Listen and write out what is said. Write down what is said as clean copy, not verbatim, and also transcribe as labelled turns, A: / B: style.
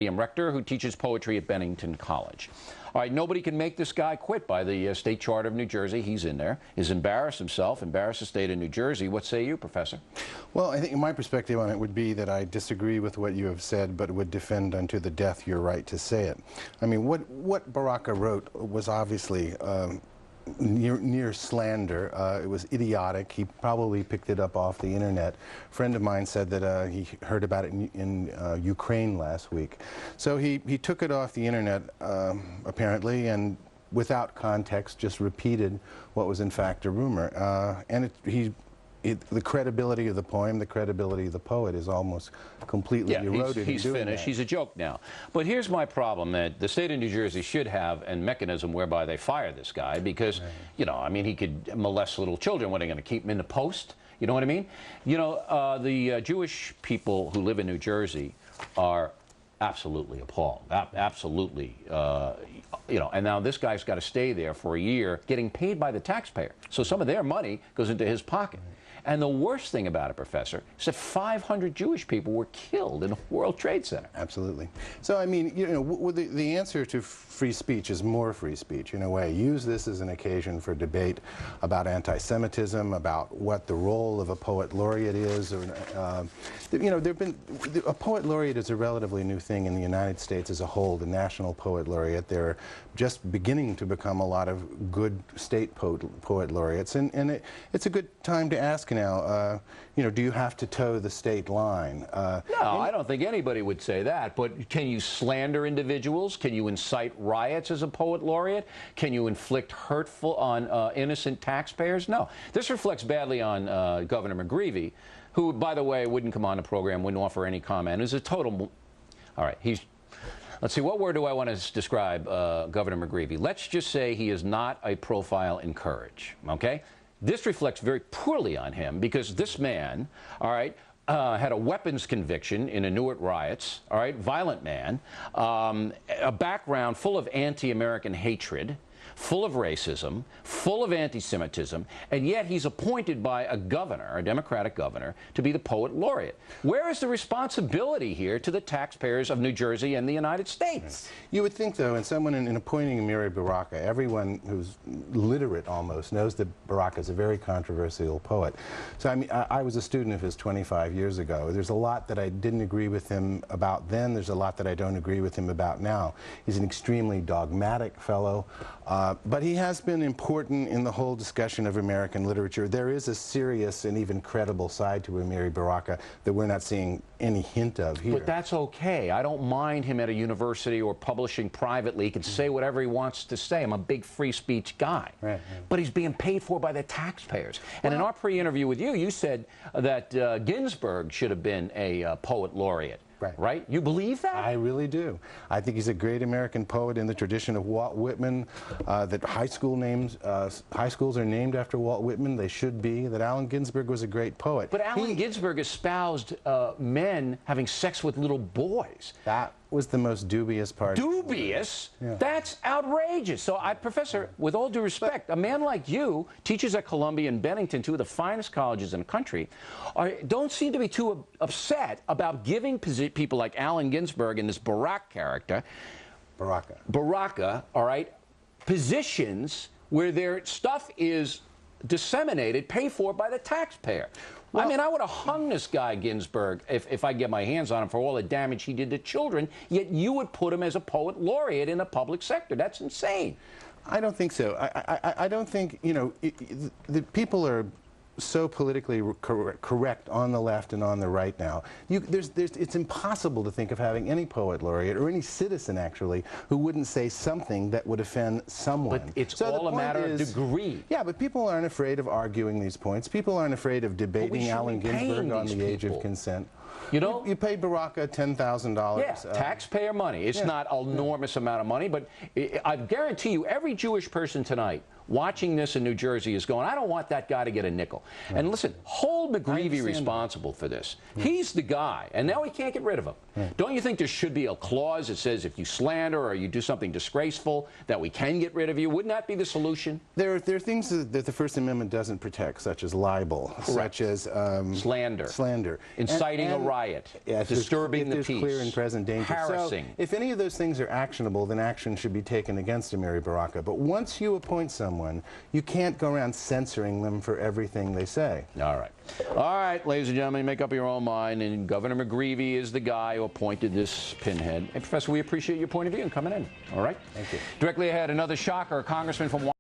A: Rector, who teaches poetry at Bennington College. All right, nobody can make this guy quit by the State Charter of New Jersey. He's in there. He's embarrassed himself, embarrassed the state of New Jersey. What say you, Professor?
B: Well, I think my perspective on it would be that I disagree with what you have said, but would defend unto the death your right to say it. I mean, what Baraka wrote was obviously near slander. It was idiotic. He probably picked it up off the internet. A friend of mine said that he heard about it in Ukraine last week. So he took it off the internet, apparently, and without context just repeated what was in fact a rumor. And the credibility of the poem, the credibility of the poet is almost completely eroded.
A: He's finished. He's a joke now. But here's my problem, that the state of New Jersey should have a mechanism whereby they fire this guy because, you know, I mean, he could molest little children. What, are they going to keep him in the post? You know what I mean? You know, the Jewish people who live in New Jersey are absolutely appalled. Absolutely, you know, and now this guy's got to stay there for a year getting paid by the taxpayer. So some of their money goes into his pocket. And the worst thing about it, Professor, is that 500 Jewish people were killed in the World Trade Center.
B: Absolutely. So, I mean, you know, the answer to free speech is more free speech, in a way. Use this as an occasion for debate about anti-Semitism, about what the role of a poet laureate is. Or, you know, a poet laureate is a relatively new thing in the United States as a whole, the national poet laureate. There are just beginning to become a lot of good state poet laureates. And it's a good time to ask now, you know, do you have to toe the state line?
A: No, I don't think anybody would say that. But can you slander individuals? Can you incite riots as a poet laureate? Can you inflict hurtful on innocent taxpayers? No. This reflects badly on Governor McGreevey, who, by the way, wouldn't come on the program, wouldn't offer any comment. Is a total... All right, he's... Let's see, what word do I want to describe Governor McGreevey? Let's just say he is not a profile in courage, okay? This reflects very poorly on him because this man, all right, had a weapons conviction in the Newark riots, all right, violent man, a background full of anti-American hatred, full of racism, full of anti-Semitism, and yet he's appointed by a governor, a Democratic governor, to be the poet laureate. Where is the responsibility here to the taxpayers of New Jersey and the United States?
B: You would think, though, in someone in appointing Amiri Baraka, everyone who's literate almost knows that Baraka is a very controversial poet. So, I mean, I was a student of his 25 years ago. There's a lot that I didn't agree with him about then. There's a lot that I don't agree with him about now. He's an extremely dogmatic fellow. But he has been important in the whole discussion of American literature. There is a serious and even credible side to Amiri Baraka that we're not seeing any hint of here.
A: But that's okay. I don't mind him at a university or publishing privately. He can say whatever he wants to say. I'm a big free speech guy. Right. But he's being paid for by the taxpayers. And in our pre-interview with you, you said that Ginsburg should have been a poet laureate. Right? You believe that?
B: I really do. I think he's a great American poet in the tradition of Walt Whitman, that high schools are named after Walt Whitman. They should be. That Allen Ginsberg was a great poet.
A: But Allen Ginsberg espoused men having sex with little boys.
B: That was the most dubious part.
A: Dubious? Yeah. That's outrageous. So, Professor, with all due respect, a man like you teaches at Columbia and Bennington, two of the finest colleges in the country, don't seem to be too upset about giving people like Allen Ginsberg and this Baraka, all right, positions where their stuff is disseminated, paid for by the taxpayer. Well, I mean, I would have hung this guy Ginsburg if I get my hands on him for all the damage he did to children, yet you would put him as a poet laureate in the public sector. That's insane.
B: I don't think so. I don't think, you know, the people are so politically correct on the left and on the right now. It's impossible to think of having any poet laureate or any citizen, actually, who wouldn't say something that would offend someone.
A: But it's all a matter of degree.
B: Yeah, but people aren't afraid of arguing these points. People aren't afraid of debating Allen Ginsberg on the age of consent.
A: You know,
B: you pay Baraka $10,000.
A: Yeah, taxpayer money. It's not an enormous amount of money, but I guarantee you, every Jewish person tonight watching this in New Jersey is going, I don't want that guy to get a nickel. Right. And listen, hold McGreevey responsible for this. He's the guy, and now we can't get rid of him. Don't you think there should be a clause that says if you slander or you do something disgraceful that we can get rid of you? Wouldn't that be the solution?
B: There are things that the First Amendment doesn't protect, such as libel, such as
A: slander, inciting a riot. riot,
B: Yeah,
A: disturbing the
B: there's
A: peace,
B: clear and present danger.
A: harassing.
B: So if any of those things are actionable, then action should be taken against Amiri Baraka. But once you appoint someone, you can't go around censoring them for everything they say.
A: All right. All right, ladies and gentlemen, make up your own mind. And Governor McGreevey is the guy who appointed this pinhead. And Professor, we appreciate your point of view and coming in. All right?
B: Thank you.
A: Directly ahead, another shocker. A congressman from